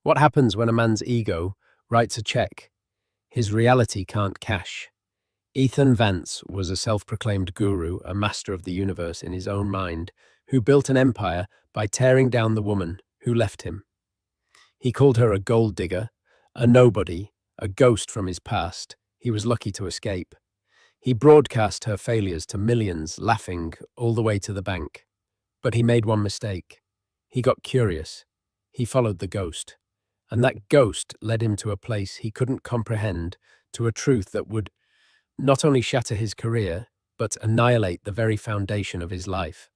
What happens when a man's ego writes a check his reality can't cash? Ethan Vance was a self-proclaimed guru, a master of the universe in his own mind, who built an empire by tearing down the woman who left him. He called her a gold digger, a nobody, a ghost from his past he was lucky to escape. He broadcast her failures to millions, laughing all the way to the bank. But he made one mistake. He got curious. He followed the ghost. And that ghost led him to a place he couldn't comprehend, to a truth that would not only shatter his career, but annihilate the very foundation of his life.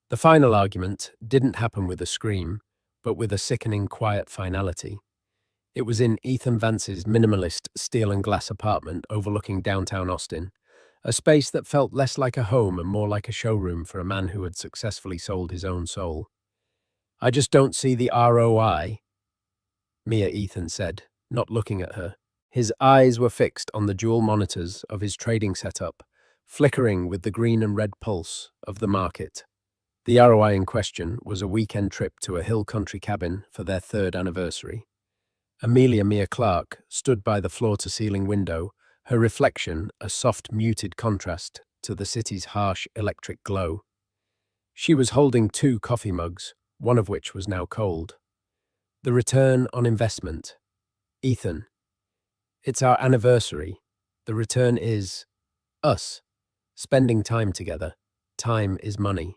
The final argument didn't happen with a scream, but with a sickening quiet finality. It was in Ethan Vance's minimalist steel and glass apartment overlooking downtown Austin, a space that felt less like a home and more like a showroom for a man who had successfully sold his own soul. "I just don't see the ROI," Mia Ethan said, not looking at her. His eyes were fixed on the dual monitors of his trading setup, flickering with the green and red pulse of the market. The ROI in question was a weekend trip to a hill country cabin for their 3rd anniversary. Amelia Mia Clark stood by the floor-to-ceiling window, her reflection a soft, muted contrast to the city's harsh electric glow. She was holding 2 coffee mugs, one of which was now cold. The return on investment. Ethan, it's our anniversary. The return is us, spending time together. Time is money.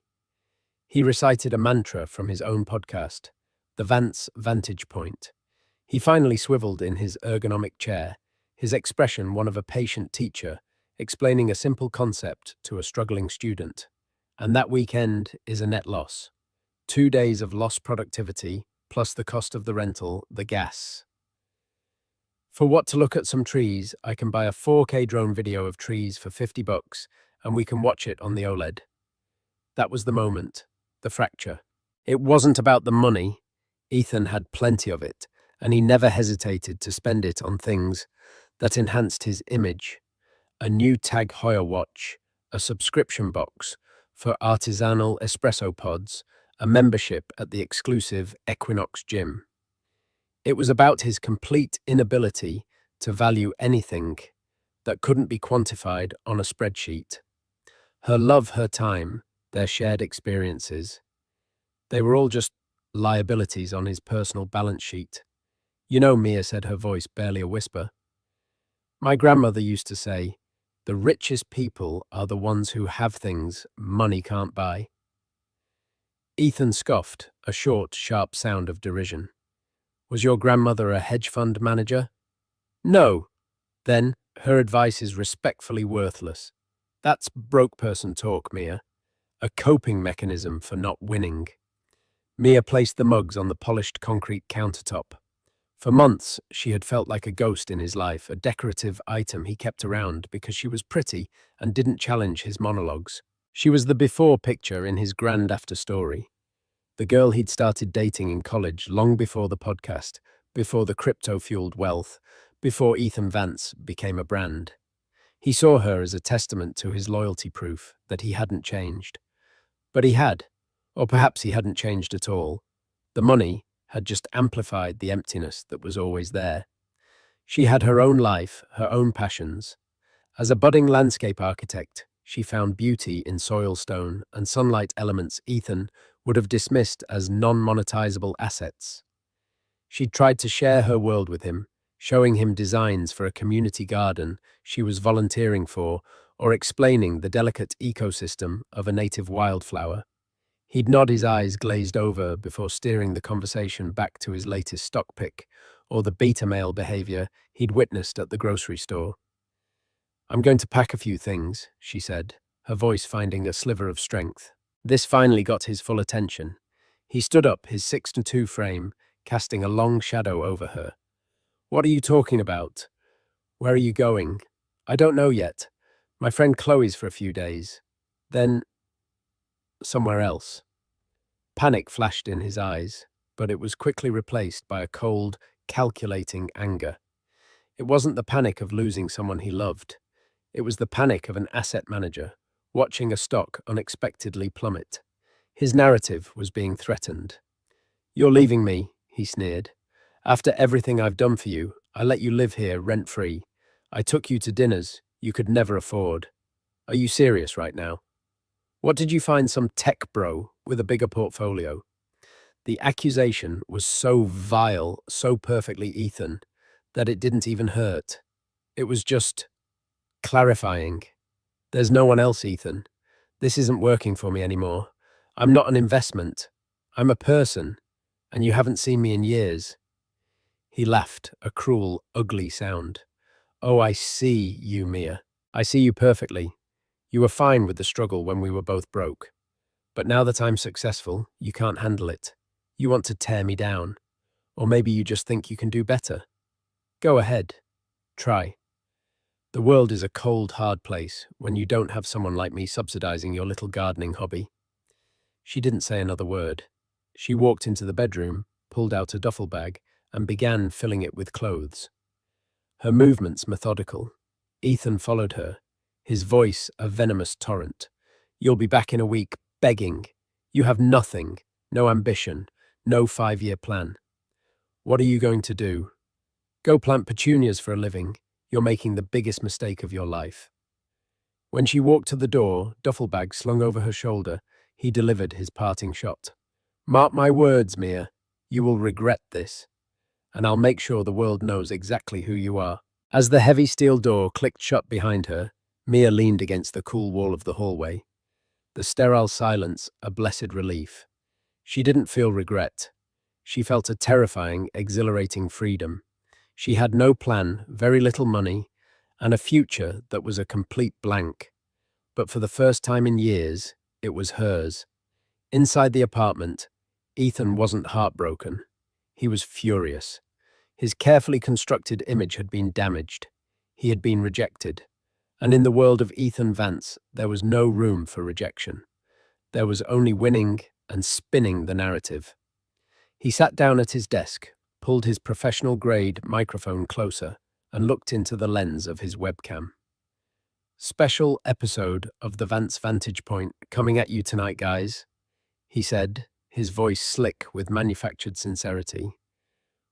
He recited a mantra from his own podcast, The Vance Vantage Point. He finally swiveled in his ergonomic chair, his expression one of a patient teacher, explaining a simple concept to a struggling student. And that weekend is a net loss. 2 days of lost productivity, plus the cost of the rental, the gas. For what to look at some trees, I can buy a 4K drone video of trees for $50 and we can watch it on the OLED. That was the moment, the fracture. It wasn't about the money. Ethan had plenty of it, and he never hesitated to spend it on things that enhanced his image. A new Tag Heuer watch, a subscription box for artisanal espresso pods, a membership at the exclusive Equinox gym. It was about his complete inability to value anything that couldn't be quantified on a spreadsheet. Her love, her time, their shared experiences. They were all just liabilities on his personal balance sheet. "You know," Mia said, her voice barely a whisper, "my grandmother used to say, the richest people are the ones who have things money can't buy." Ethan scoffed, a short, sharp sound of derision. "Was your grandmother a hedge fund manager?" "No." "Then her advice is respectfully worthless. That's broke person talk, Mia. A coping mechanism for not winning." Mia placed the mugs on the polished concrete countertop. For months, she had felt like a ghost in his life, a decorative item he kept around because she was pretty and didn't challenge his monologues. She was the before picture in his grand after story. The girl he'd started dating in college long before the podcast, before the crypto-fueled wealth, before Ethan Vance became a brand. He saw her as a testament to his loyalty proof that he hadn't changed. But he had, or perhaps he hadn't changed at all. The money had just amplified the emptiness that was always there. She had her own life, her own passions. As a budding landscape architect, she found beauty in soil stone and sunlight elements Ethan would have dismissed as non-monetizable assets. She tried to share her world with him, showing him designs for a community garden she was volunteering for, or explaining the delicate ecosystem of a native wildflower. He'd nod his eyes glazed over before steering the conversation back to his latest stock pick, or the beta male behavior he'd witnessed at the grocery store. "I'm going to pack a few things," she said, her voice finding a sliver of strength. This finally got his full attention. He stood up, his 6'2" frame, casting a long shadow over her. "What are you talking about? Where are you going?" "I don't know yet. My friend Chloe's for a few days. Then somewhere else." Panic flashed in his eyes, but it was quickly replaced by a cold, calculating anger. It wasn't the panic of losing someone he loved. It was the panic of an asset manager, watching a stock unexpectedly plummet. His narrative was being threatened. "You're leaving me," he sneered. After everything I've done for you, I let you live here rent-free. I took you to dinners you could never afford. Are you serious right now? What did you find some tech bro with a bigger portfolio? The accusation was so vile, so perfectly Ethan, that it didn't even hurt. It was just clarifying. There's no one else, Ethan. This isn't working for me anymore. I'm not an investment. I'm a person, and you haven't seen me in years. He laughed, a cruel, ugly sound. Oh, I see you, Mia. I see you perfectly. You were fine with the struggle when we were both broke. But now that I'm successful, you can't handle it. You want to tear me down. Or maybe you just think you can do better. Go ahead. Try. The world is a cold, hard place when you don't have someone like me subsidizing your little gardening hobby. She didn't say another word. She walked into the bedroom, pulled out a duffel bag, and began filling it with clothes. Her movements methodical. Ethan followed her, his voice a venomous torrent. You'll be back in a week, begging. You have nothing, no ambition, no 5-year plan. What are you going to do? Go plant petunias for a living. You're making the biggest mistake of your life. When she walked to the door, duffel bag slung over her shoulder, he delivered his parting shot. Mark my words, Mia. You will regret this. And I'll make sure the world knows exactly who you are. As the heavy steel door clicked shut behind her, Mia leaned against the cool wall of the hallway. The sterile silence a blessed relief. She didn't feel regret. She felt a terrifying, exhilarating freedom. She had no plan, very little money, and a future that was a complete blank. But for the first time in years, it was hers. Inside the apartment, Ethan wasn't heartbroken. He was furious. His carefully constructed image had been damaged. He had been rejected. And in the world of Ethan Vance, there was no room for rejection. There was only winning and spinning the narrative. He sat down at his desk, pulled his professional-grade microphone closer, and looked into the lens of his webcam. Special episode of the Vance Vantage Point coming at you tonight, guys, he said, his voice slick with manufactured sincerity.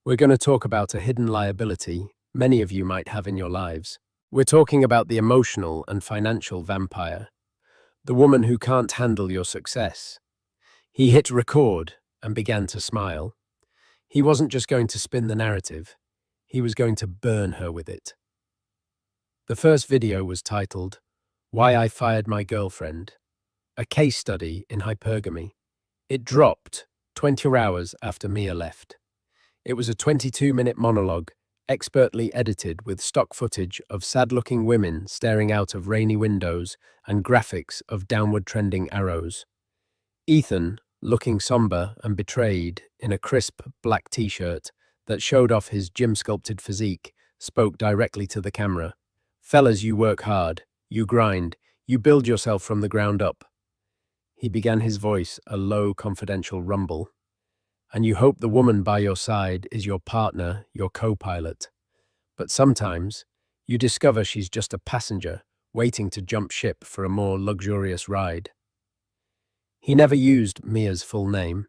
We're going to talk about a hidden liability many of you might have in your lives. We're talking about the emotional and financial vampire, the woman who can't handle your success. He hit record and began to smile. He wasn't just going to spin the narrative, he was going to burn her with it. The first video was titled, Why I Fired My Girlfriend, a case study in hypergamy. It dropped 20 hours after Mia left. It was a 22-minute monologue, expertly edited with stock footage of sad-looking women staring out of rainy windows and graphics of downward-trending arrows. Ethan, looking somber and betrayed in a crisp black t-shirt that showed off his gym-sculpted physique, spoke directly to the camera. Fellas, you work hard, you grind, you build yourself from the ground up. He began his voice a low, confidential rumble. And you hope the woman by your side is your partner, your co-pilot. But sometimes, you discover she's just a passenger waiting to jump ship for a more luxurious ride. He never used Mia's full name.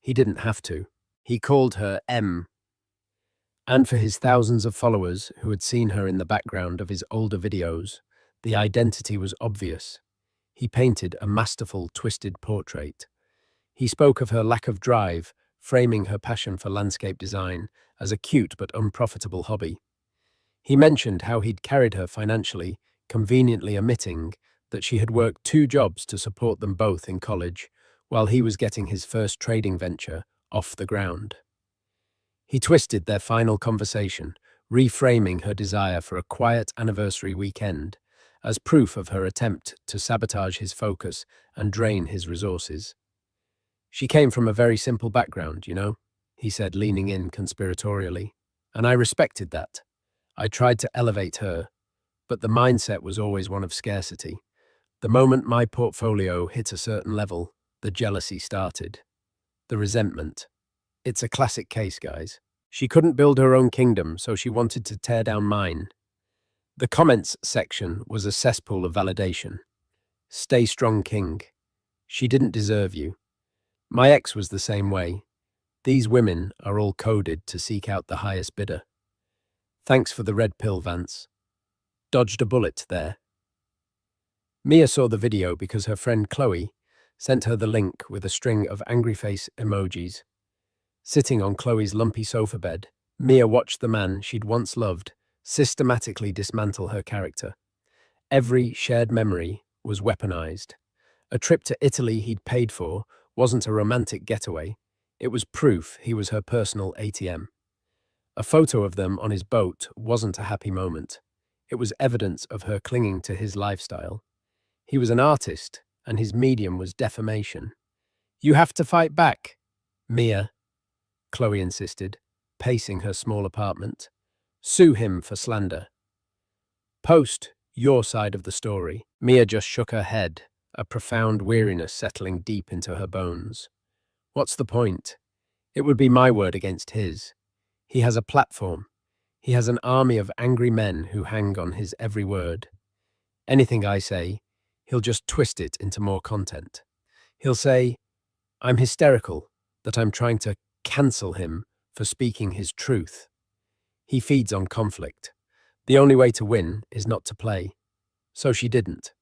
He didn't have to. He called her M. And for his thousands of followers who had seen her in the background of his older videos, the identity was obvious. He painted a masterful, twisted portrait. He spoke of her lack of drive, framing her passion for landscape design as a cute but unprofitable hobby. He mentioned how he'd carried her financially, conveniently omitting that she had worked 2 jobs to support them both in college, while he was getting his first trading venture off the ground. He twisted their final conversation, reframing her desire for a quiet anniversary weekend as proof of her attempt to sabotage his focus and drain his resources. She came from a very simple background, you know, he said, leaning in conspiratorially. And I respected that. I tried to elevate her, but the mindset was always one of scarcity. The moment my portfolio hit a certain level, the jealousy started. The resentment. It's a classic case, guys. She couldn't build her own kingdom, so she wanted to tear down mine. The comments section was a cesspool of validation. Stay strong, king. She didn't deserve you. My ex was the same way. These women are all coded to seek out the highest bidder. Thanks for the red pill, Vance. Dodged a bullet there. Mia saw the video because her friend Chloe sent her the link with a string of angry face emojis. Sitting on Chloe's lumpy sofa bed, Mia watched the man she'd once loved systematically dismantle her character. Every shared memory was weaponized. A trip to Italy he'd paid for wasn't a romantic getaway. It was proof he was her personal ATM. A photo of them on his boat wasn't a happy moment. It was evidence of her clinging to his lifestyle. He was an artist, and his medium was defamation. "You have to fight back, Mia," Chloe insisted, pacing her small apartment. "Sue him for slander. Post your side of the story." Mia just shook her head, a profound weariness settling deep into her bones. "What's the point? It would be my word against his. He has a platform. He has an army of angry men who hang on his every word. Anything I say, he'll just twist it into more content. He'll say, I'm hysterical, that I'm trying to cancel him for speaking his truth. He feeds on conflict. The only way to win is not to play. So she didn't.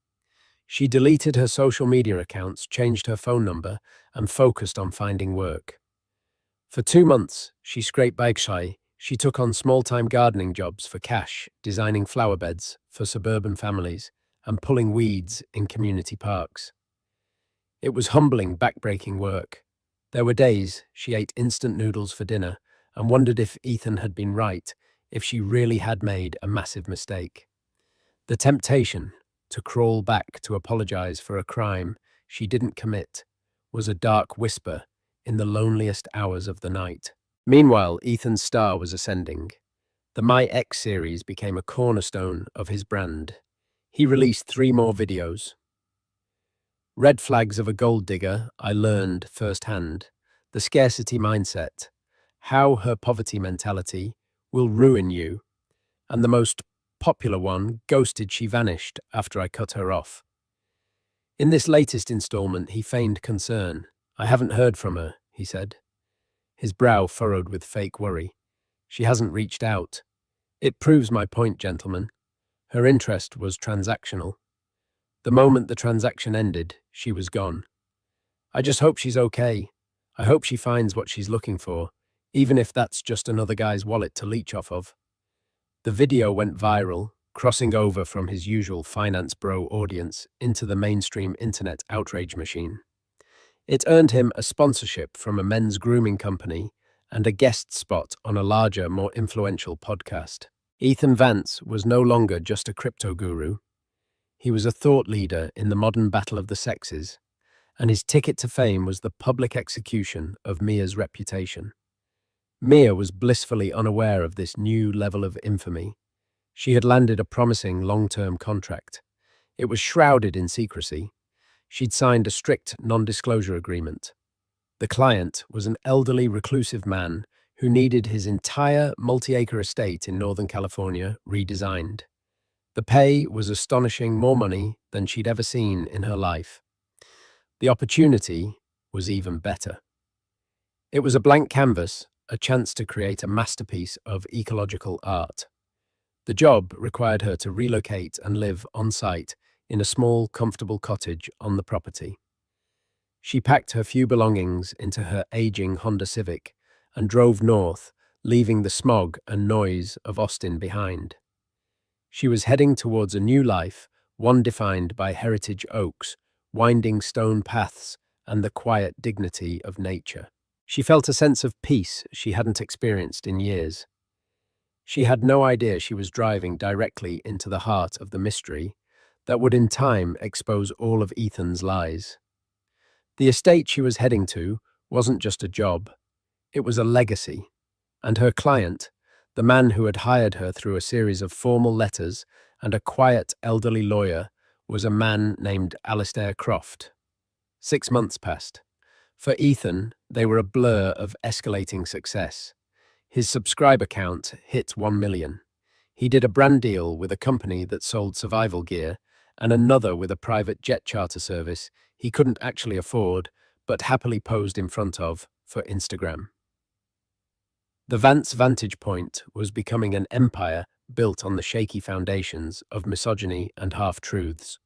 She deleted her social media accounts, changed her phone number, and focused on finding work. For 2 months, she scraped by. She took on small-time gardening jobs for cash, designing flower beds for suburban families, and pulling weeds in community parks. It was humbling, back-breaking work. There were days she ate instant noodles for dinner and wondered if Ethan had been right, if she really had made a massive mistake. The temptation to crawl back to apologize for a crime she didn't commit was a dark whisper in the loneliest hours of the night. Meanwhile, Ethan's star was ascending. The My Ex series became a cornerstone of his brand. He released 3 more videos. Red flags of a gold digger, I learned firsthand. The scarcity mindset. How her poverty mentality will ruin you. And the most popular one, ghosted, she vanished after I cut her off. In this latest installment, he feigned concern. I haven't heard from her, he said. His brow furrowed with fake worry. She hasn't reached out. It proves my point, gentlemen. Her interest was transactional. The moment the transaction ended, she was gone. I just hope she's okay. I hope she finds what she's looking for, even if that's just another guy's wallet to leech off of. The video went viral, crossing over from his usual finance bro audience into the mainstream internet outrage machine. It earned him a sponsorship from a men's grooming company and a guest spot on a larger, more influential podcast. Ethan Vance was no longer just a crypto guru. He was a thought leader in the modern battle of the sexes, and his ticket to fame was the public execution of Mia's reputation. Mia was blissfully unaware of this new level of infamy. She had landed a promising long-term contract. It was shrouded in secrecy. She'd signed a strict non-disclosure agreement. The client was an elderly, reclusive man who needed his entire multi-acre estate in Northern California redesigned. The pay was astonishing, more money than she'd ever seen in her life. The opportunity was even better. It was a blank canvas, a chance to create a masterpiece of ecological art. The job required her to relocate and live on-site in a small, comfortable cottage on the property. She packed her few belongings into her aging Honda Civic and drove north, leaving the smog and noise of Austin behind. She was heading towards a new life, one defined by heritage oaks, winding stone paths, and the quiet dignity of nature. She felt a sense of peace she hadn't experienced in years. She had no idea she was driving directly into the heart of the mystery that would in time expose all of Ethan's lies. The estate she was heading to wasn't just a job, it was a legacy, and her client, the man who had hired her through a series of formal letters and a quiet elderly lawyer, was a man named Alistair Croft. 6 months passed. For Ethan, they were a blur of escalating success. His subscriber count hit 1 million. He did a brand deal with a company that sold survival gear and another with a private jet charter service he couldn't actually afford, but happily posed in front of for Instagram. The Vance vantage point was becoming an empire built on the shaky foundations of misogyny and half-truths.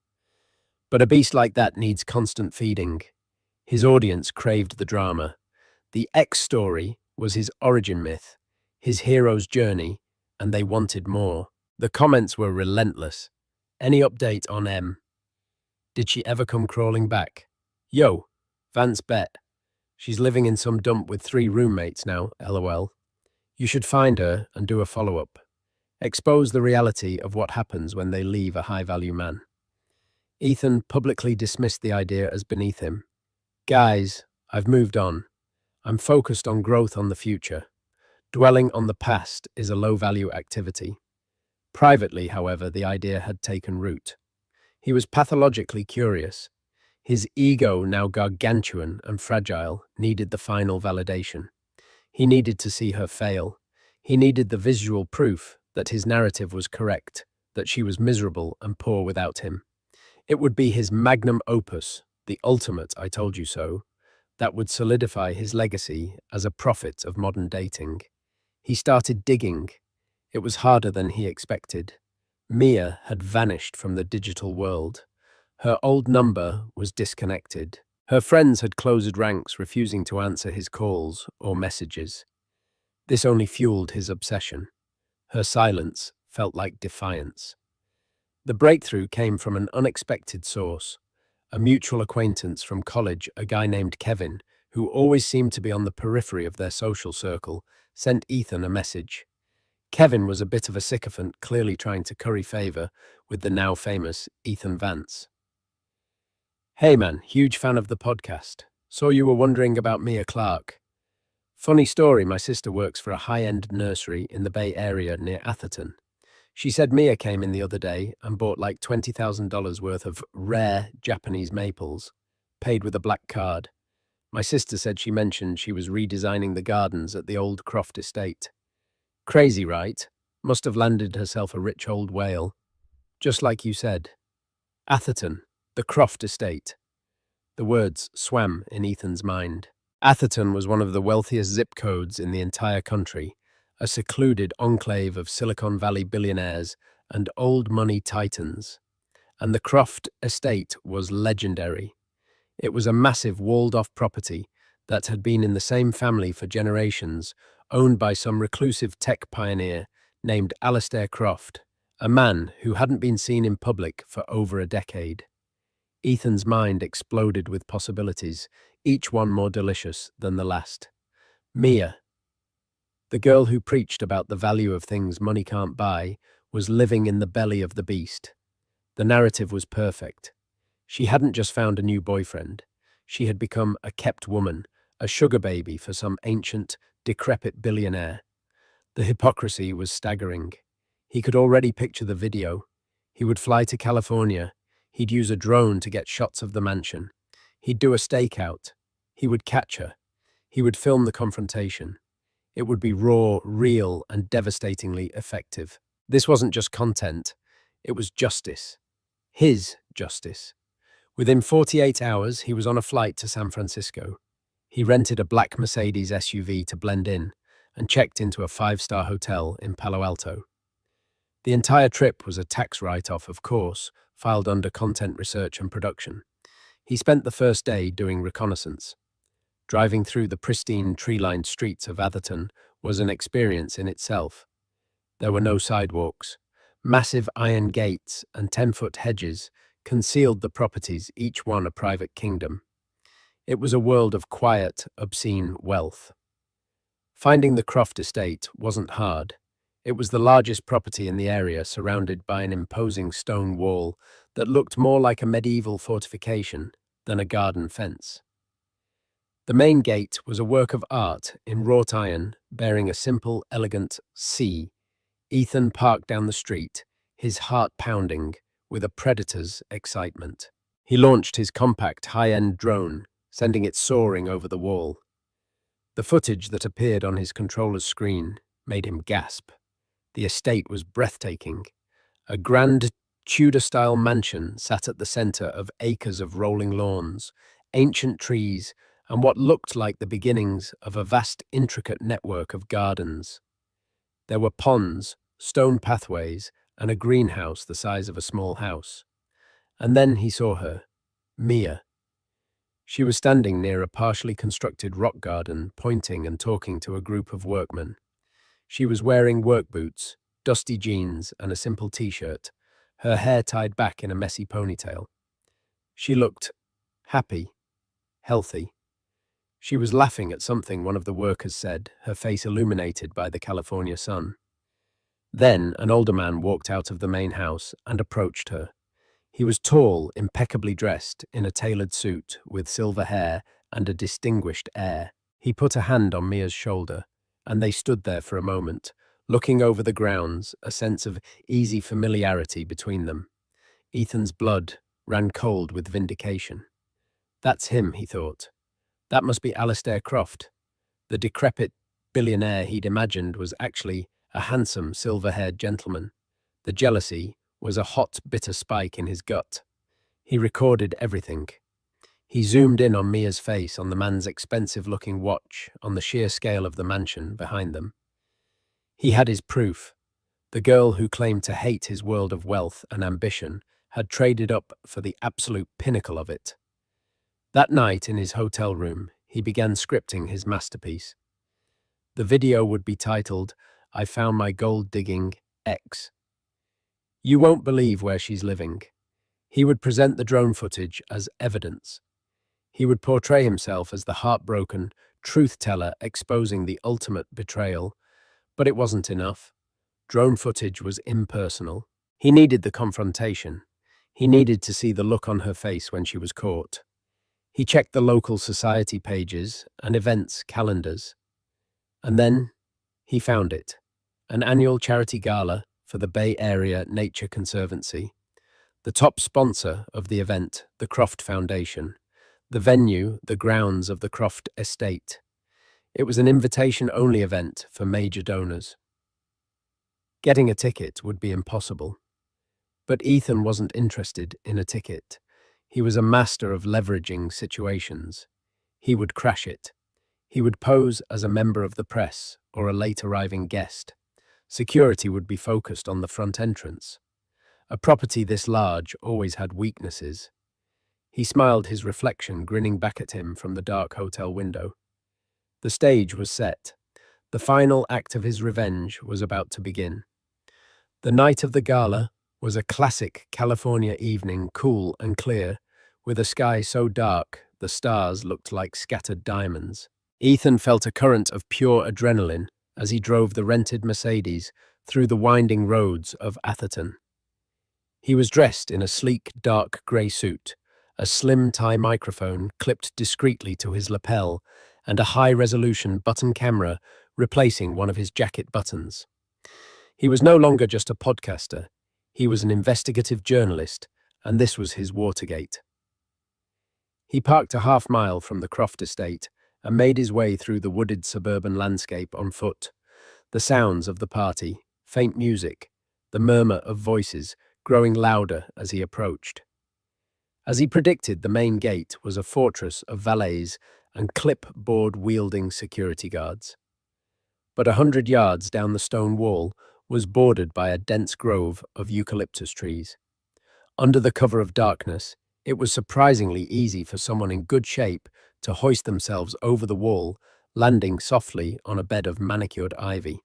But a beast like that needs constant feeding. His audience craved the drama. The X story was his origin myth, his hero's journey, and they wanted more. The comments were relentless. Any update on M? Did she ever come crawling back? Yo, Vance bet. She's living in some dump with 3 roommates now, lol. You should find her and do a follow-up. Expose the reality of what happens when they leave a high-value man. Ethan publicly dismissed the idea as beneath him. Guys, I've moved on. I'm focused on growth on the future. Dwelling on the past is a low-value activity. Privately, however, the idea had taken root. He was pathologically curious. His ego, now gargantuan and fragile, needed the final validation. He needed to see her fail. He needed the visual proof that his narrative was correct, that she was miserable and poor without him. It would be his magnum opus, the ultimate I told you so, that would solidify his legacy as a prophet of modern dating. He started digging. It was harder than he expected. Mia had vanished from the digital world. Her old number was disconnected. Her friends had closed ranks, refusing to answer his calls or messages. This only fueled his obsession. Her silence felt like defiance. The breakthrough came from an unexpected source. A mutual acquaintance from college, a guy named Kevin, who always seemed to be on the periphery of their social circle, sent Ethan a message. Kevin was a bit of a sycophant, clearly trying to curry favor with the now famous Ethan Vance. Hey man, huge fan of the podcast. Saw you were wondering about Mia Clark. Funny story, my sister works for a high-end nursery in the Bay Area near Atherton. She said Mia came in the other day and bought like $20,000 worth of rare Japanese maples, paid with a black card. My sister said she mentioned she was redesigning the gardens at the old Croft Estate. Crazy, right? Must have landed herself a rich old whale. Just like you said. Atherton, the Croft Estate. The words swam in Ethan's mind. Atherton was one of the wealthiest zip codes in the entire country, a secluded enclave of Silicon Valley billionaires and old money titans. And the Croft Estate was legendary. It was a massive walled-off property that had been in the same family for generations, owned by some reclusive tech pioneer named Alistair Croft, a man who hadn't been seen in public for over a decade. Ethan's mind exploded with possibilities, each one more delicious than the last. Mia, the girl who preached about the value of things money can't buy, was living in the belly of the beast. The narrative was perfect. She hadn't just found a new boyfriend. She had become a kept woman, a sugar baby for some ancient, decrepit billionaire. The hypocrisy was staggering. He could already picture the video. He would fly to California. He'd use a drone to get shots of the mansion. He'd do a stakeout. He would catch her. He would film the confrontation. It would be raw, real, and devastatingly effective. This wasn't just content. It was justice. His justice. Within 48 hours, he was on a flight to San Francisco. He rented a black Mercedes SUV to blend in and checked into a 5-star hotel in Palo Alto. The entire trip was a tax write-off, of course, filed under content research and production. He spent the first day doing reconnaissance. Driving through the pristine tree-lined streets of Atherton was an experience in itself. There were no sidewalks. Massive iron gates and 10-foot hedges concealed the properties, each one a private kingdom. It was a world of quiet, obscene wealth. Finding the Croft Estate wasn't hard. It was the largest property in the area, surrounded by an imposing stone wall that looked more like a medieval fortification than a garden fence. The main gate was a work of art in wrought iron, bearing a simple, elegant C. Ethan parked down the street, his heart pounding with a predator's excitement. He launched his compact, high-end drone, sending it soaring over the wall. The footage that appeared on his controller's screen made him gasp. The estate was breathtaking. A grand Tudor-style mansion sat at the center of acres of rolling lawns, ancient trees, and what looked like the beginnings of a vast, intricate network of gardens. There were ponds, stone pathways, and a greenhouse the size of a small house. And then he saw her, Mia. She was standing near a partially constructed rock garden, pointing and talking to a group of workmen. She was wearing work boots, dusty jeans, and a simple t-shirt, her hair tied back in a messy ponytail. She looked happy, healthy. She was laughing at something one of the workers said, her face illuminated by the California sun. Then an older man walked out of the main house and approached her. He was tall, impeccably dressed, in a tailored suit, with silver hair and a distinguished air. He put a hand on Mia's shoulder, and they stood there for a moment, looking over the grounds, a sense of easy familiarity between them. Ethan's blood ran cold with vindication. That's him, he thought. That must be Alistair Croft. The decrepit billionaire he'd imagined was actually a handsome, silver-haired gentleman. The jealousy was a hot, bitter spike in his gut. He recorded everything. He zoomed in on Mia's face, on the man's expensive-looking watch, on the sheer scale of the mansion behind them. He had his proof. The girl who claimed to hate his world of wealth and ambition had traded up for the absolute pinnacle of it. That night in his hotel room, he began scripting his masterpiece. The video would be titled, "I Found My Gold-Digging Ex." You won't believe where she's living. He would present the drone footage as evidence. He would portray himself as the heartbroken truth-teller exposing the ultimate betrayal. But it wasn't enough. Drone footage was impersonal. He needed the confrontation. He needed to see the look on her face when she was caught. He checked the local society pages and events calendars. And then he found it. An annual charity gala for the Bay Area Nature Conservancy. The top sponsor of the event, the Croft Foundation. The venue, the grounds of the Croft Estate. It was an invitation-only event for major donors. Getting a ticket would be impossible. But Ethan wasn't interested in a ticket. He was a master of leveraging situations. He would crash it. He would pose as a member of the press or a late-arriving guest. Security would be focused on the front entrance. A property this large always had weaknesses. He smiled, his reflection grinning back at him from the dark hotel window. The stage was set. The final act of his revenge was about to begin. The night of the gala was a classic California evening, cool and clear, with a sky so dark the stars looked like scattered diamonds. Ethan felt a current of pure adrenaline as he drove the rented Mercedes through the winding roads of Atherton. He was dressed in a sleek, dark grey suit, a slim tie microphone clipped discreetly to his lapel, and a high-resolution button camera replacing one of his jacket buttons. He was no longer just a podcaster. He was an investigative journalist, and this was his Watergate. He parked a half-mile from the Croft Estate and made his way through the wooded suburban landscape on foot. The sounds of the party, faint music, the murmur of voices growing louder as he approached. As he predicted, the main gate was a fortress of valets and clipboard-wielding security guards. But 100 yards down the stone wall was bordered by a dense grove of eucalyptus trees. Under the cover of darkness, it was surprisingly easy for someone in good shape to hoist themselves over the wall, landing softly on a bed of manicured ivy.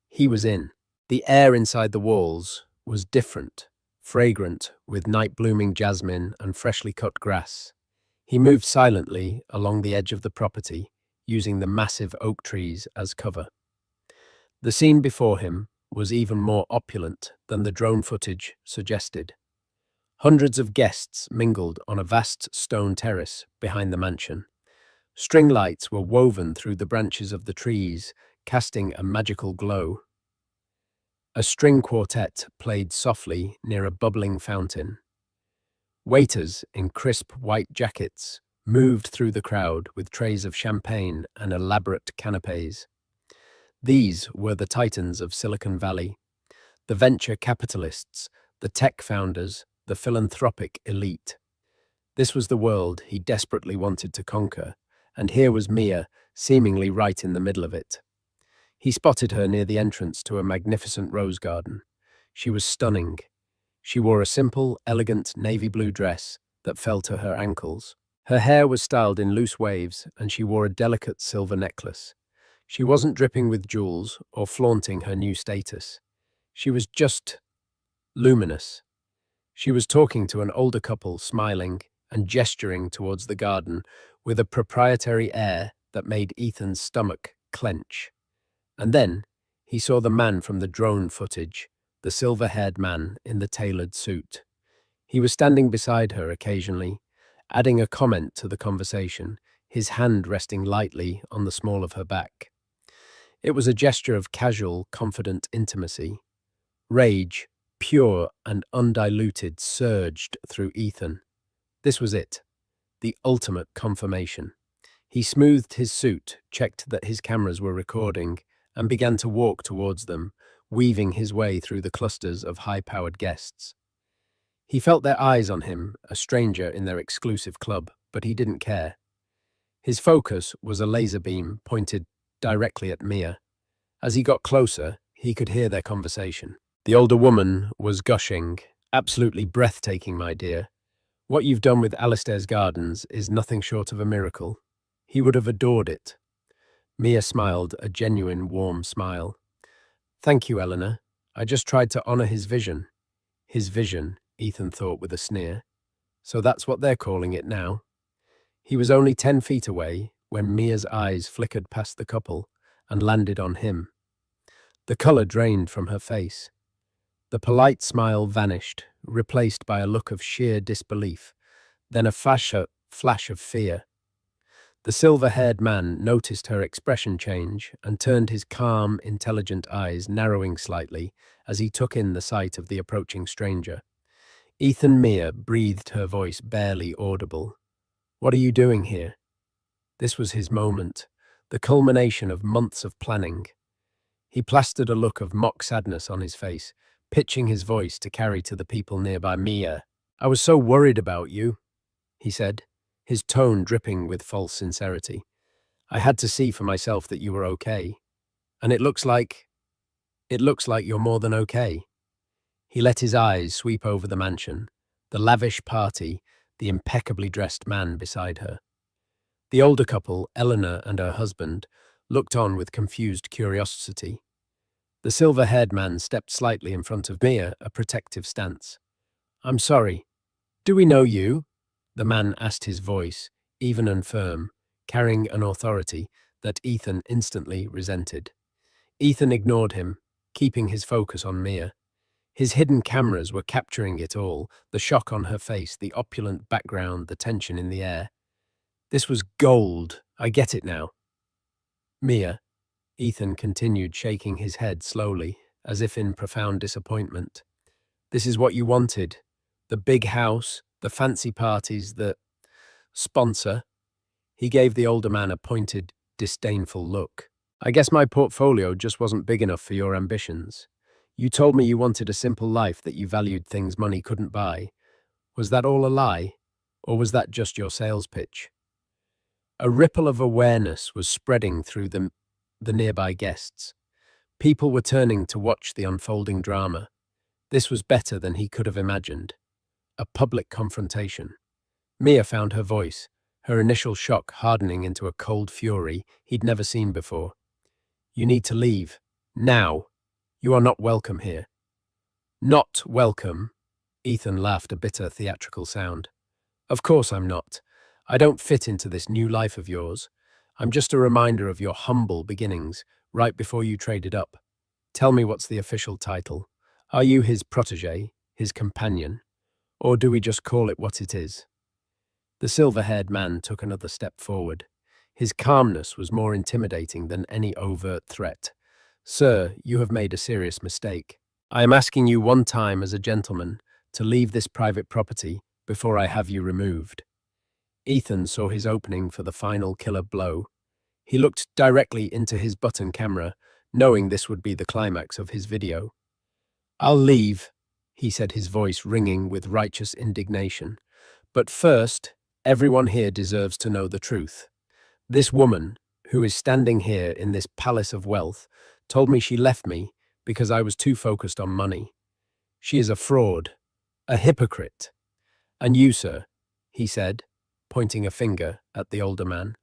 He was in. The air inside the walls was different, fragrant with night-blooming jasmine and freshly cut grass. He moved silently along the edge of the property, using the massive oak trees as cover. The scene before him was even more opulent than the drone footage suggested. Hundreds of guests mingled on a vast stone terrace behind the mansion. String lights were woven through the branches of the trees, casting a magical glow. A string quartet played softly near a bubbling fountain. Waiters in crisp white jackets moved through the crowd with trays of champagne and elaborate canapes. These were the titans of Silicon Valley, the venture capitalists, the tech founders, the philanthropic elite. This was the world he desperately wanted to conquer, and here was Mia, seemingly right in the middle of it. He spotted her near the entrance to a magnificent rose garden. She was stunning. She wore a simple, elegant navy blue dress that fell to her ankles. Her hair was styled in loose waves, and she wore a delicate silver necklace. She wasn't dripping with jewels or flaunting her new status. She was just luminous. She was talking to an older couple, smiling and gesturing towards the garden with a proprietary air that made Ethan's stomach clench. And then he saw the man from the drone footage, the silver-haired man in the tailored suit. He was standing beside her occasionally, adding a comment to the conversation, his hand resting lightly on the small of her back. It was a gesture of casual, confident intimacy. Rage, pure and undiluted, surged through Ethan. This was it, the ultimate confirmation. He smoothed his suit, checked that his cameras were recording, and began to walk towards them, weaving his way through the clusters of high-powered guests. He felt their eyes on him, a stranger in their exclusive club, but he didn't care. His focus was a laser beam pointed directly at Mia. As he got closer, he could hear their conversation. The older woman was gushing. "Absolutely breathtaking, my dear. What you've done with Alistair's gardens is nothing short of a miracle. He would have adored it." Mia smiled, a genuine, warm smile. "Thank you, Eleanor. I just tried to honor his vision." His vision, Ethan thought with a sneer. So that's what they're calling it now. He was only 10 feet away when Mia's eyes flickered past the couple and landed on him. The color drained from her face. The polite smile vanished, replaced by a look of sheer disbelief, then a flash of fear. The silver-haired man noticed her expression change and turned his calm, intelligent eyes narrowing slightly as he took in the sight of the approaching stranger. Ethan Mia breathed her voice barely audible. "What are you doing here?" This was his moment, the culmination of months of planning. He plastered a look of mock sadness on his face, pitching his voice to carry to the people nearby. "Mia, I was so worried about you," he said, his tone dripping with false sincerity. "I had to see for myself that you were okay. And it looks like you're more than okay." He let his eyes sweep over the mansion, the lavish party, the impeccably dressed man beside her. The older couple, Eleanor and her husband, looked on with confused curiosity. The silver-haired man stepped slightly in front of Mia, a protective stance. "I'm sorry. Do we know you?" The man asked, his voice, even and firm, carrying an authority that Ethan instantly resented. Ethan ignored him, keeping his focus on Mia. His hidden cameras were capturing it all, the shock on her face, the opulent background, the tension in the air. "This was gold. I get it now." "Mia," Ethan continued, shaking his head slowly, as if in profound disappointment. "This is what you wanted. The big house, the fancy parties, the sponsor." He gave the older man a pointed, disdainful look. "I guess my portfolio just wasn't big enough for your ambitions. You told me you wanted a simple life, that you valued things money couldn't buy. Was that all a lie? Or was that just your sales pitch?" A ripple of awareness was spreading through the nearby guests. People were turning to watch the unfolding drama. This was better than he could have imagined. A public confrontation. Mia found her voice, her initial shock hardening into a cold fury he'd never seen before. "You need to leave. Now. You are not welcome here." "Not welcome?" Ethan laughed, a bitter, theatrical sound. "Of course I'm not. I don't fit into this new life of yours. I'm just a reminder of your humble beginnings, right before you traded up. Tell me, what's the official title? Are you his protege, his companion? Or do we just call it what it is?" The silver-haired man took another step forward. His calmness was more intimidating than any overt threat. "Sir, you have made a serious mistake. I am asking you one time as a gentleman to leave this private property before I have you removed." Ethan saw his opening for the final killer blow. He looked directly into his button camera, knowing this would be the climax of his video. "I'll leave," he said, his voice ringing with righteous indignation. "But first, everyone here deserves to know the truth. This woman, who is standing here in this palace of wealth, told me she left me because I was too focused on money. She is a fraud, a hypocrite. And you, sir, he said, pointing a finger at the older man,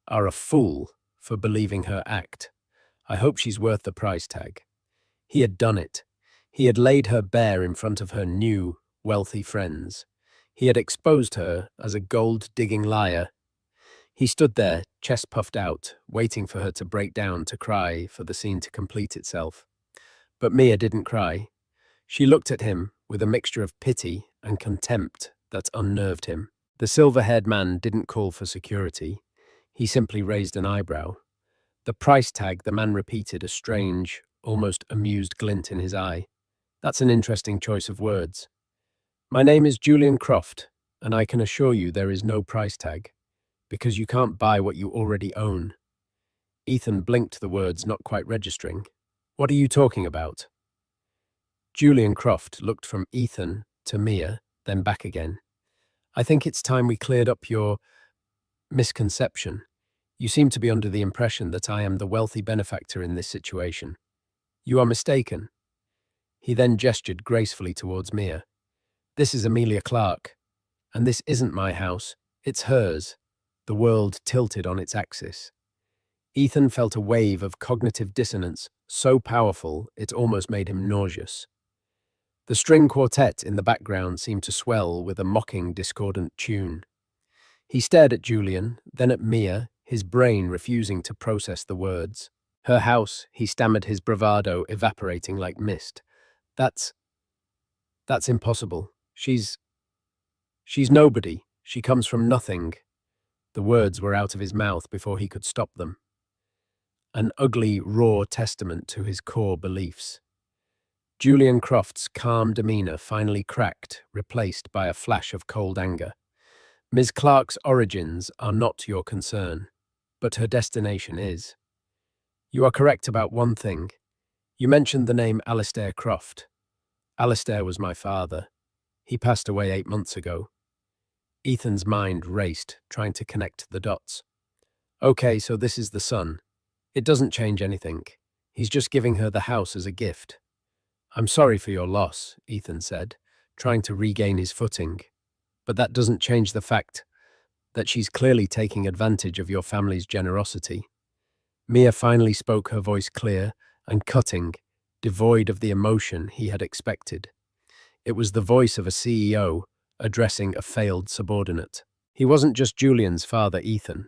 are a fool for believing her act. I hope she's worth the price tag. He had done it. He had laid her bare in front of her new, wealthy friends. He had exposed her as a gold-digging liar. He stood there, chest puffed out, waiting for her to break down to cry for the scene to complete itself. But Mia didn't cry. She looked at him with a mixture of pity and contempt that unnerved him. The silver-haired man didn't call for security. He simply raised an eyebrow. The price tag, the man repeated, a strange, almost amused glint in his eye. That's an interesting choice of words. My name is Julian Croft, and I can assure you there is no price tag, because you can't buy what you already own. Ethan blinked, the words not quite registering. What are you talking about? Julian Croft looked from Ethan to Mia, then back again. I think it's time we cleared up your misconception. You seem to be under the impression that I am the wealthy benefactor in this situation. You are mistaken. He then gestured gracefully towards Mia. This is Amelia Clark, and this isn't my house, it's hers. The world tilted on its axis. Ethan felt a wave of cognitive dissonance, so powerful it almost made him nauseous. The string quartet in the background seemed to swell with a mocking, discordant tune. He stared at Julian, then at Mia, his brain refusing to process the words. Her house, he stammered, his bravado evaporating like mist. That's impossible. She's nobody. She comes from nothing. The words were out of his mouth before he could stop them. An ugly, raw testament to his core beliefs. Julian Croft's calm demeanor finally cracked, replaced by a flash of cold anger. Ms. Clark's origins are not your concern, but her destination is. You are correct about one thing. You mentioned the name Alistair Croft. Alistair was my father. He passed away 8 months ago. Ethan's mind raced, trying to connect the dots. Okay, so this is the son. It doesn't change anything. He's just giving her the house as a gift. I'm sorry for your loss, Ethan said, trying to regain his footing. But that doesn't change the fact that she's clearly taking advantage of your family's generosity. Mia finally spoke, her voice clear and cutting, devoid of the emotion he had expected. It was the voice of a CEO addressing a failed subordinate. He wasn't just Julian's father, Ethan.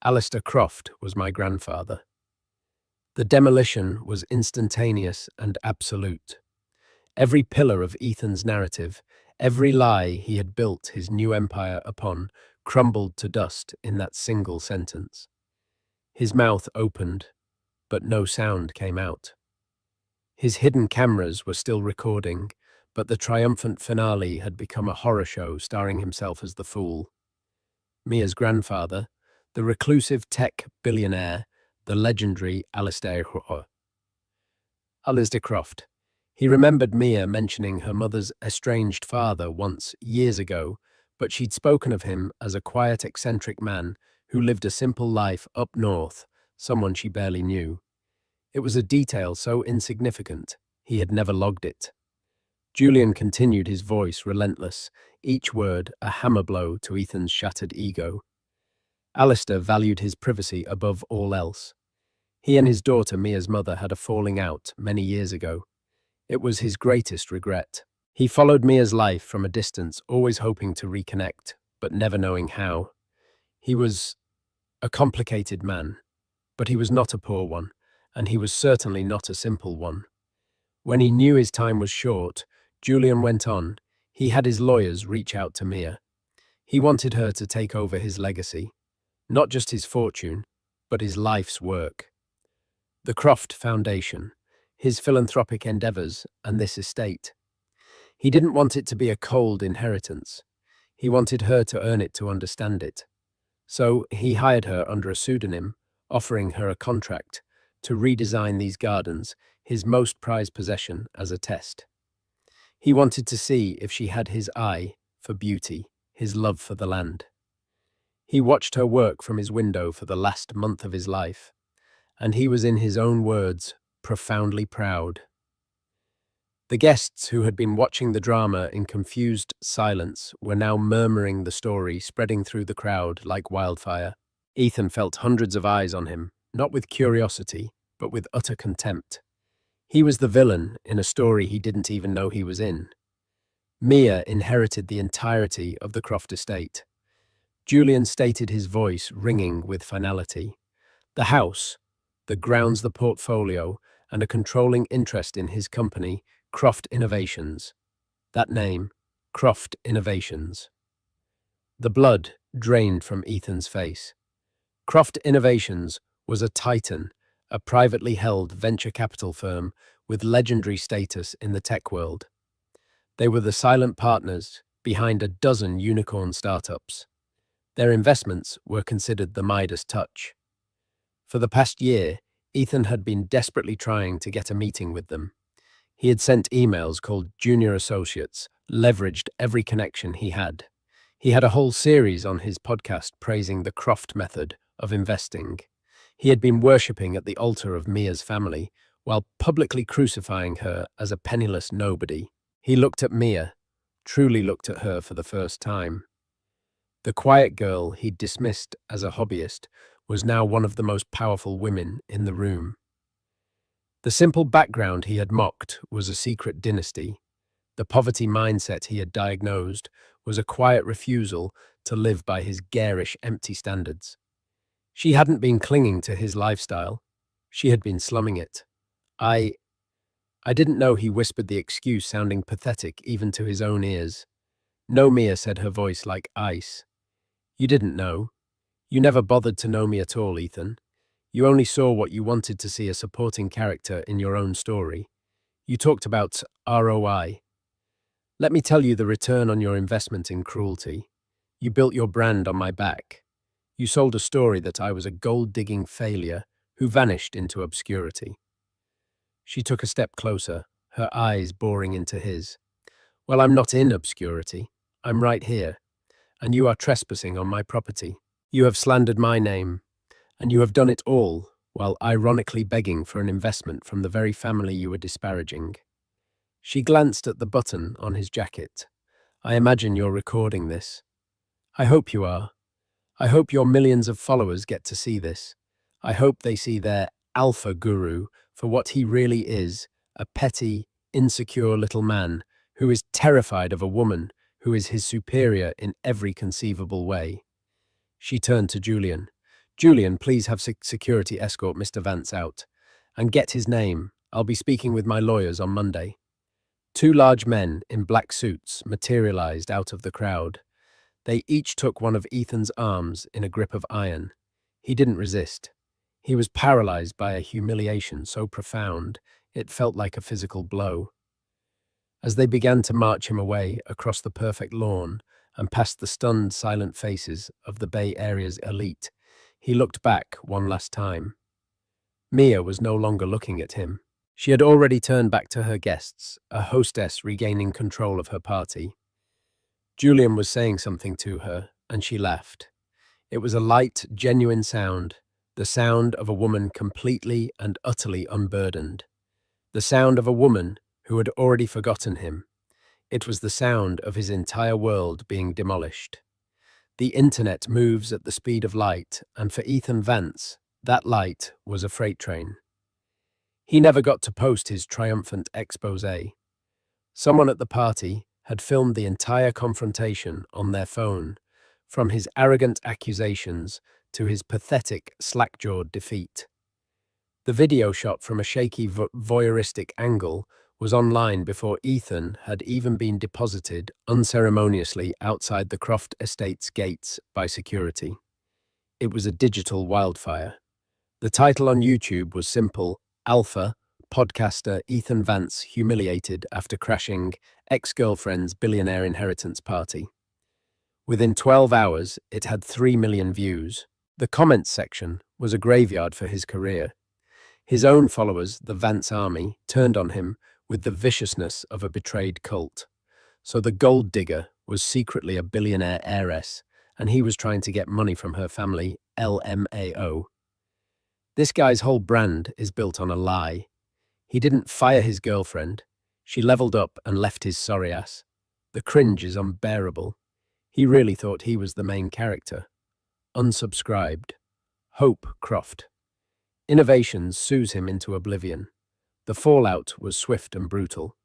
Alistair Croft was my grandfather. The demolition was instantaneous and absolute. Every pillar of Ethan's narrative, every lie he had built his new empire upon, crumbled to dust in that single sentence. His mouth opened, but no sound came out. His hidden cameras were still recording, but the triumphant finale had become a horror show starring himself as the fool. Mia's grandfather, the reclusive tech billionaire, the legendary Alistair Croft. He remembered Mia mentioning her mother's estranged father once, years ago, but she'd spoken of him as a quiet, eccentric man who lived a simple life up north, someone she barely knew. It was a detail so insignificant, he had never logged it. Julian continued, his voice relentless, each word a hammer blow to Ethan's shattered ego. Alistair valued his privacy above all else. He and his daughter, Mia's mother, had a falling out many years ago. It was his greatest regret. He followed Mia's life from a distance, always hoping to reconnect, but never knowing how. He was a complicated man, but he was not a poor one, and he was certainly not a simple one. When he knew his time was short, Julian went on. He had his lawyers reach out to Mia. He wanted her to take over his legacy. Not just his fortune, but his life's work. The Croft Foundation, his philanthropic endeavors, and this estate. He didn't want it to be a cold inheritance. He wanted her to earn it, to understand it. So he hired her under a pseudonym, offering her a contract to redesign these gardens, his most prized possession, as a test. He wanted to see if she had his eye for beauty, his love for the land. He watched her work from his window for the last month of his life, and he was, in his own words, profoundly proud. The guests, who had been watching the drama in confused silence, were now murmuring the story, spreading through the crowd like wildfire. Ethan felt hundreds of eyes on him, not with curiosity, but with utter contempt. He was the villain in a story he didn't even know he was in. Mia inherited the entirety of the Croft Estate. Julian stated, his voice ringing with finality. The house, the grounds, the portfolio, and a controlling interest in his company, Croft Innovations. That name, Croft Innovations. The blood drained from Ethan's face. Croft Innovations was a titan, a privately held venture capital firm with legendary status in the tech world. They were the silent partners behind a dozen unicorn startups. Their investments were considered the Midas touch. For the past year, Ethan had been desperately trying to get a meeting with them. He had sent emails called Junior Associates, leveraged every connection he had. He had a whole series on his podcast praising the Croft method of investing. He had been worshipping at the altar of Mia's family, while publicly crucifying her as a penniless nobody. He looked at Mia, truly looked at her for the first time. The quiet girl he'd dismissed as a hobbyist was now one of the most powerful women in the room. The simple background he had mocked was a secret dynasty. The poverty mindset he had diagnosed was a quiet refusal to live by his garish, empty standards. She hadn't been clinging to his lifestyle. She had been slumming it. I didn't know, he whispered, the excuse sounding pathetic even to his own ears. No, Mia said, her voice like ice. You didn't know. You never bothered to know me at all, Ethan. You only saw what you wanted to see, a supporting character in your own story. You talked about ROI. Let me tell you the return on your investment in cruelty. You built your brand on my back. You sold a story that I was a gold-digging failure who vanished into obscurity. She took a step closer, her eyes boring into his. Well, I'm not in obscurity. I'm right here. And you are trespassing on my property. You have slandered my name. And you have done it all while ironically begging for an investment from the very family you were disparaging. She glanced at the button on his jacket. I imagine you're recording this. I hope you are. I hope your millions of followers get to see this. I hope they see their alpha guru for what he really is, a petty, insecure little man who is terrified of a woman who is his superior in every conceivable way. She turned to Julian. Julian, please have security escort Mr. Vance out. And get his name. I'll be speaking with my lawyers on Monday. Two large men in black suits materialized out of the crowd. They each took one of Ethan's arms in a grip of iron. He didn't resist. He was paralyzed by a humiliation so profound it felt like a physical blow. As they began to march him away across the perfect lawn and past the stunned, silent faces of the Bay Area's elite, he looked back one last time. Mia was no longer looking at him. She had already turned back to her guests, a hostess regaining control of her party. Julian was saying something to her, and she laughed. It was a light, genuine sound, the sound of a woman completely and utterly unburdened. The sound of a woman who had already forgotten him. It was the sound of his entire world being demolished. The internet moves at the speed of light, and for Ethan Vance, that light was a freight train. He never got to post his triumphant exposé. Someone at the party had filmed the entire confrontation on their phone, from his arrogant accusations to his pathetic, slack-jawed defeat. The video shot from a shaky, voyeuristic angle was online before Ethan had even been deposited unceremoniously outside the Croft Estate's gates by security. It was a digital wildfire. The title on YouTube was simple: Alpha, podcaster Ethan Vance humiliated after crashing ex-girlfriend's billionaire inheritance party. Within 12 hours, it had 3 million views. The comments section was a graveyard for his career. His own followers, the Vance army, turned on him with the viciousness of a betrayed cult. So the gold digger was secretly a billionaire heiress, and he was trying to get money from her family, LMAO. This guy's whole brand is built on a lie. He didn't fire his girlfriend. She leveled up and left his sorry ass. The cringe is unbearable. He really thought he was the main character. Unsubscribed. Hope Croft. Innovations sues him into oblivion. The fallout was swift and brutal.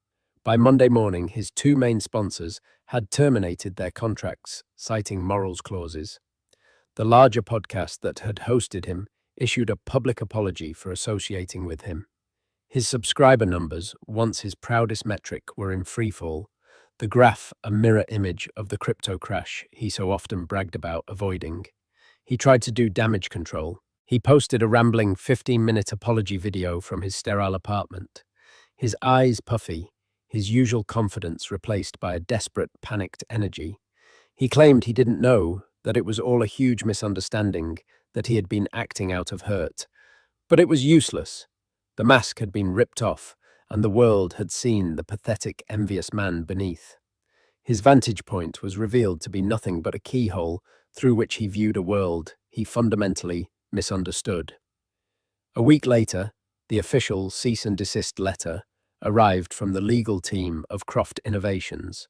By Monday morning, his two main sponsors had terminated their contracts, citing morals clauses. The larger podcast that had hosted him issued a public apology for associating with him. His subscriber numbers, once his proudest metric, were in freefall, the graph a mirror image of the crypto crash he so often bragged about avoiding. He tried to do damage control. He posted a rambling 15-minute apology video from his sterile apartment. His eyes puffy, his usual confidence replaced by a desperate, panicked energy. He claimed he didn't know, that it was all a huge misunderstanding, that he had been acting out of hurt. But it was useless. The mask had been ripped off, and the world had seen the pathetic, envious man beneath. His vantage point was revealed to be nothing but a keyhole through which he viewed a world he fundamentally misunderstood. A week later, the official cease and desist letter arrived from the legal team of Croft Innovations.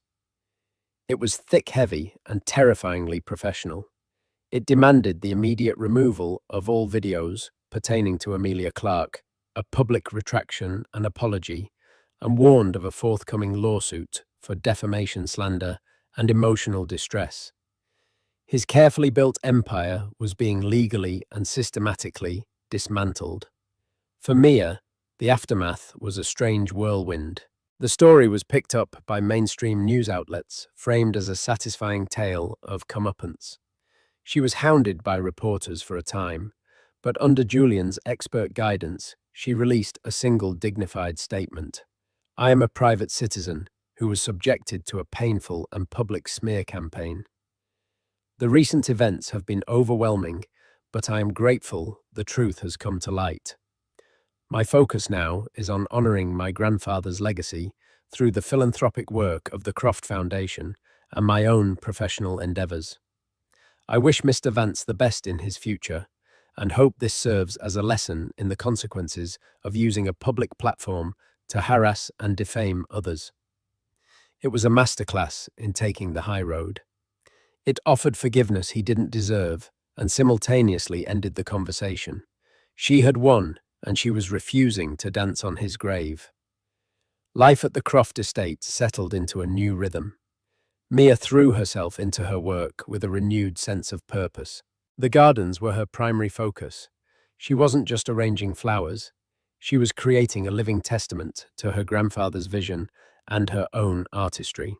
It was thick-heavy and terrifyingly professional. It demanded the immediate removal of all videos pertaining to Amelia Clark, a public retraction and apology, and warned of a forthcoming lawsuit for defamation, slander, and emotional distress. His carefully built empire was being legally and systematically dismantled. For Mia, the aftermath was a strange whirlwind. The story was picked up by mainstream news outlets, framed as a satisfying tale of comeuppance. She was hounded by reporters for a time, but under Julian's expert guidance, she released a single dignified statement. "I am a private citizen who was subjected to a painful and public smear campaign. The recent events have been overwhelming, but I am grateful the truth has come to light. My focus now is on honoring my grandfather's legacy through the philanthropic work of the Croft Foundation and my own professional endeavors. I wish Mr. Vance the best in his future and hope this serves as a lesson in the consequences of using a public platform to harass and defame others." It was a masterclass in taking the high road. It offered forgiveness he didn't deserve and simultaneously ended the conversation. She had won, and she was refusing to dance on his grave. Life at the Croft Estate settled into a new rhythm. Mia threw herself into her work with a renewed sense of purpose. The gardens were her primary focus. She wasn't just arranging flowers. She was creating a living testament to her grandfather's vision and her own artistry.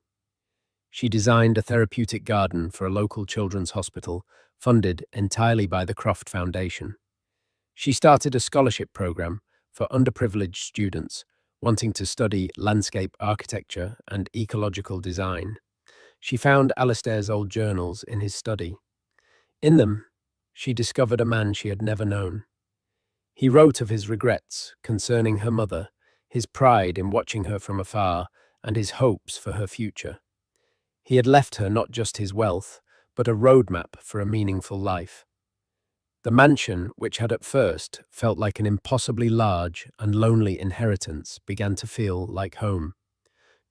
She designed a therapeutic garden for a local children's hospital, funded entirely by the Croft Foundation. She started a scholarship program for underprivileged students wanting to study landscape architecture and ecological design. She found Alistair's old journals in his study. In them, she discovered a man she had never known. He wrote of his regrets concerning her mother, his pride in watching her from afar, and his hopes for her future. He had left her not just his wealth, but a roadmap for a meaningful life. The mansion, which had at first felt like an impossibly large and lonely inheritance, began to feel like home.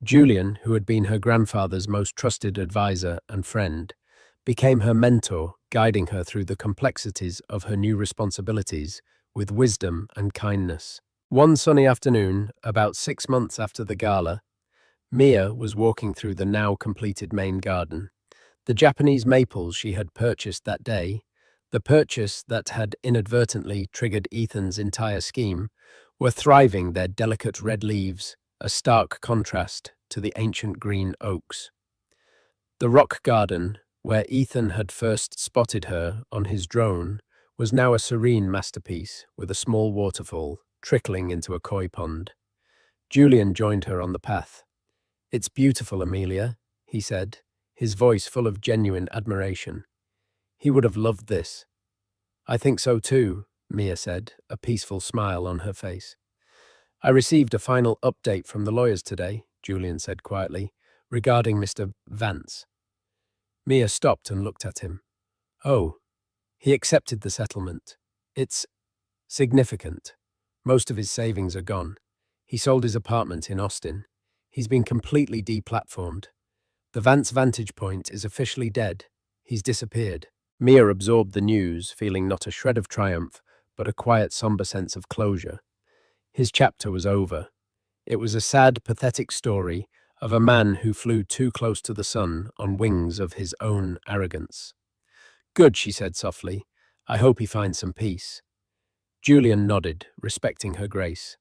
Julian, who had been her grandfather's most trusted advisor and friend, became her mentor, guiding her through the complexities of her new responsibilities with wisdom and kindness. One sunny afternoon, about 6 months after the gala, Mia was walking through the now completed main garden. The Japanese maples she had purchased that day, the purchase that had inadvertently triggered Ethan's entire scheme, were thriving, their delicate red leaves a stark contrast to the ancient green oaks. The rock garden, where Ethan had first spotted her on his drone, was now a serene masterpiece with a small waterfall trickling into a koi pond. Julian joined her on the path. "It's beautiful, Amelia," he said, his voice full of genuine admiration. "He would have loved this." "I think so too," Mia said, a peaceful smile on her face. "I received a final update from the lawyers today," Julian said quietly, "regarding Mr. Vance." Mia stopped and looked at him. Oh, he accepted the settlement. It's significant. Most of his savings are gone. He sold his apartment in Austin. He's been completely deplatformed. The Vance Vantage Point is officially dead. He's disappeared. Mia absorbed the news, feeling not a shred of triumph, but a quiet, somber sense of closure. His chapter was over. It was a sad, pathetic story of a man who flew too close to the sun on wings of his own arrogance. Good, she said softly. I hope he finds some peace. Julian nodded, respecting her grace.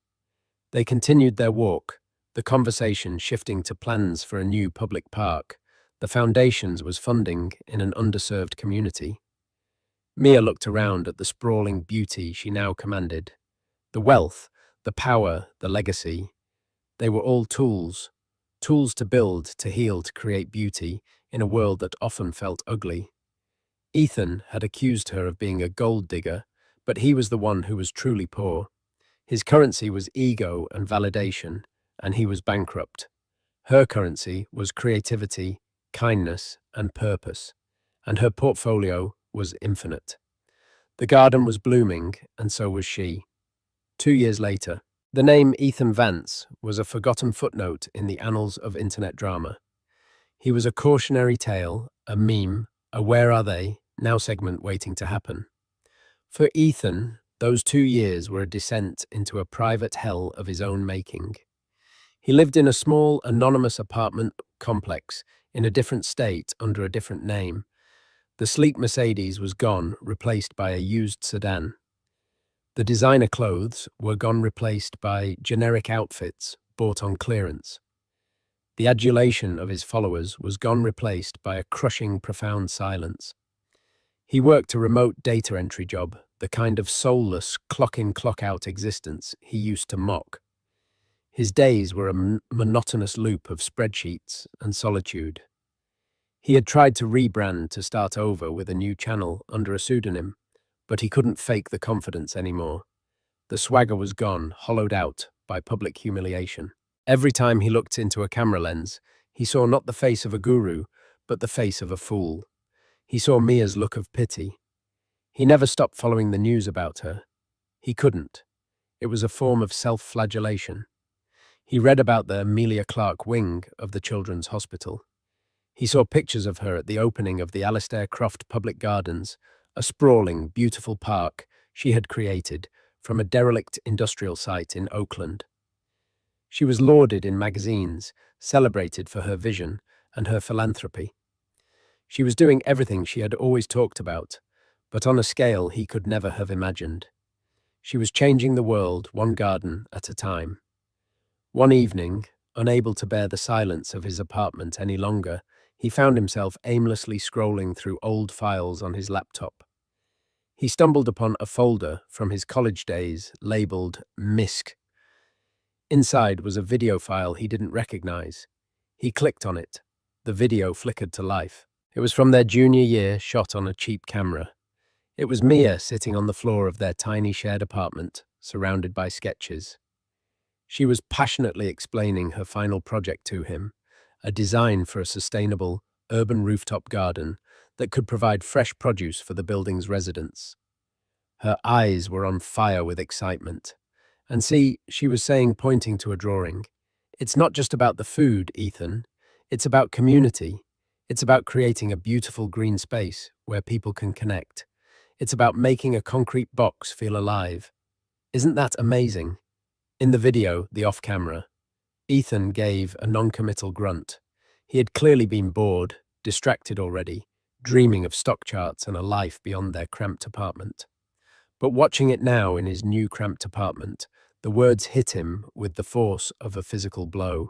They continued their walk, the conversation shifting to plans for a new public park. The Foundations was funding in an underserved community. Mia looked around at the sprawling beauty she now commanded. The wealth, the power, the legacy. They were all tools. Tools to build, to heal, to create beauty in a world that often felt ugly. Ethan had accused her of being a gold digger, but he was the one who was truly poor. His currency was ego and validation, and he was bankrupt. Her currency was creativity, kindness, and purpose, and her portfolio was infinite. The garden was blooming, and so was she. 2 years later, the name Ethan Vance was a forgotten footnote in the annals of internet drama. He was a cautionary tale, a meme, a where are they now segment waiting to happen. For Ethan, those 2 years were a descent into a private hell of his own making. He lived in a small, anonymous apartment complex in a different state under a different name. The sleek Mercedes was gone, replaced by a used sedan. The designer clothes were gone, replaced by generic outfits bought on clearance. The adulation of his followers was gone, replaced by a crushing, profound silence. He worked a remote data entry job, the kind of soulless, clock-in, clock-out existence he used to mock. His days were a monotonous loop of spreadsheets and solitude. He had tried to rebrand, to start over with a new channel under a pseudonym, but he couldn't fake the confidence anymore. The swagger was gone, hollowed out by public humiliation. Every time he looked into a camera lens, he saw not the face of a guru, but the face of a fool. He saw Mia's look of pity. He never stopped following the news about her. He couldn't. It was a form of self-flagellation. He read about the Amelia Clark wing of the Children's Hospital. He saw pictures of her at the opening of the Alistair Croft Public Gardens, a sprawling, beautiful park she had created from a derelict industrial site in Oakland. She was lauded in magazines, celebrated for her vision and her philanthropy. She was doing everything she had always talked about, but on a scale he could never have imagined. She was changing the world one garden at a time. One evening, unable to bear the silence of his apartment any longer, he found himself aimlessly scrolling through old files on his laptop. He stumbled upon a folder from his college days labeled MISC. Inside was a video file he didn't recognize. He clicked on it. The video flickered to life. It was from their junior year, shot on a cheap camera. It was Mia sitting on the floor of their tiny shared apartment, surrounded by sketches. She was passionately explaining her final project to him, a design for a sustainable, urban rooftop garden that could provide fresh produce for the building's residents. Her eyes were on fire with excitement. And see, she was saying, pointing to a drawing, it's not just about the food, Ethan. It's about community. It's about creating a beautiful green space where people can connect. It's about making a concrete box feel alive. Isn't that amazing? In the video, the off-camera, Ethan gave a non-committal grunt. He had clearly been bored, distracted already, dreaming of stock charts and a life beyond their cramped apartment. But watching it now in his new cramped apartment, the words hit him with the force of a physical blow.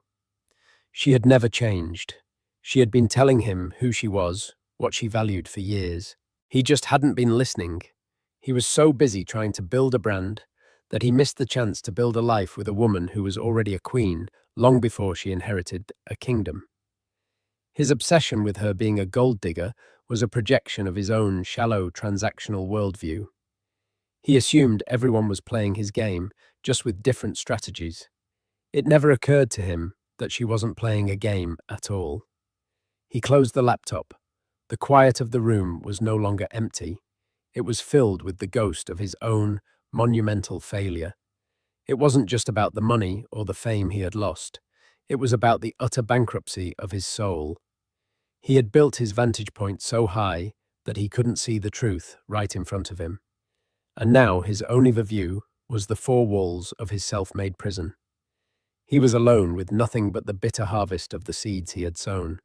She had never changed. She had been telling him who she was, what she valued for years. He just hadn't been listening. He was so busy trying to build a brand that he missed the chance to build a life with a woman who was already a queen long before she inherited a kingdom. His obsession with her being a gold digger was a projection of his own shallow transactional worldview. He assumed everyone was playing his game, just with different strategies. It never occurred to him that she wasn't playing a game at all. He closed the laptop, The quiet of the room was no longer empty. It was filled with the ghost of his own monumental failure. It wasn't just about the money or the fame he had lost. It was about the utter bankruptcy of his soul. He had built his vantage point so high that he couldn't see the truth right in front of him. And now his only view was the four walls of his self-made prison. He was alone with nothing but the bitter harvest of the seeds he had sown.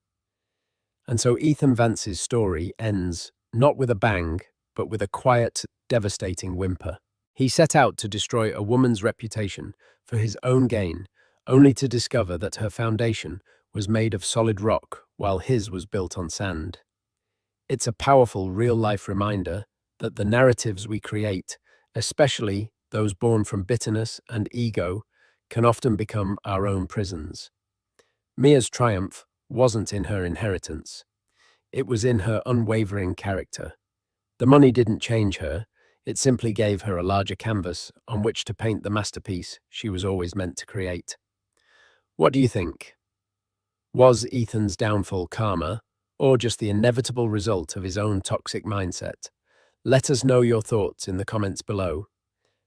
And so Ethan Vance's story ends not with a bang, but with a quiet, devastating whimper. He set out to destroy a woman's reputation for his own gain, only to discover that her foundation was made of solid rock while his was built on sand. It's a powerful real-life reminder that the narratives we create, especially those born from bitterness and ego, can often become our own prisons. Mia's triumph wasn't in her inheritance. It was in her unwavering character. The money didn't change her. It simply gave her a larger canvas on which to paint the masterpiece she was always meant to create. What do you think? Was Ethan's downfall karma, or just the inevitable result of his own toxic mindset? Let us know your thoughts in the comments below.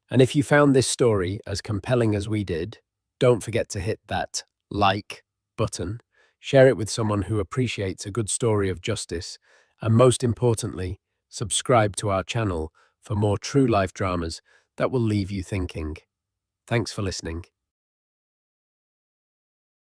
And if you found this story as compelling as we did, don't forget to hit that like button, share it with someone who appreciates a good story of justice, and most importantly, subscribe to our channel for more true life dramas that will leave you thinking. Thanks for listening.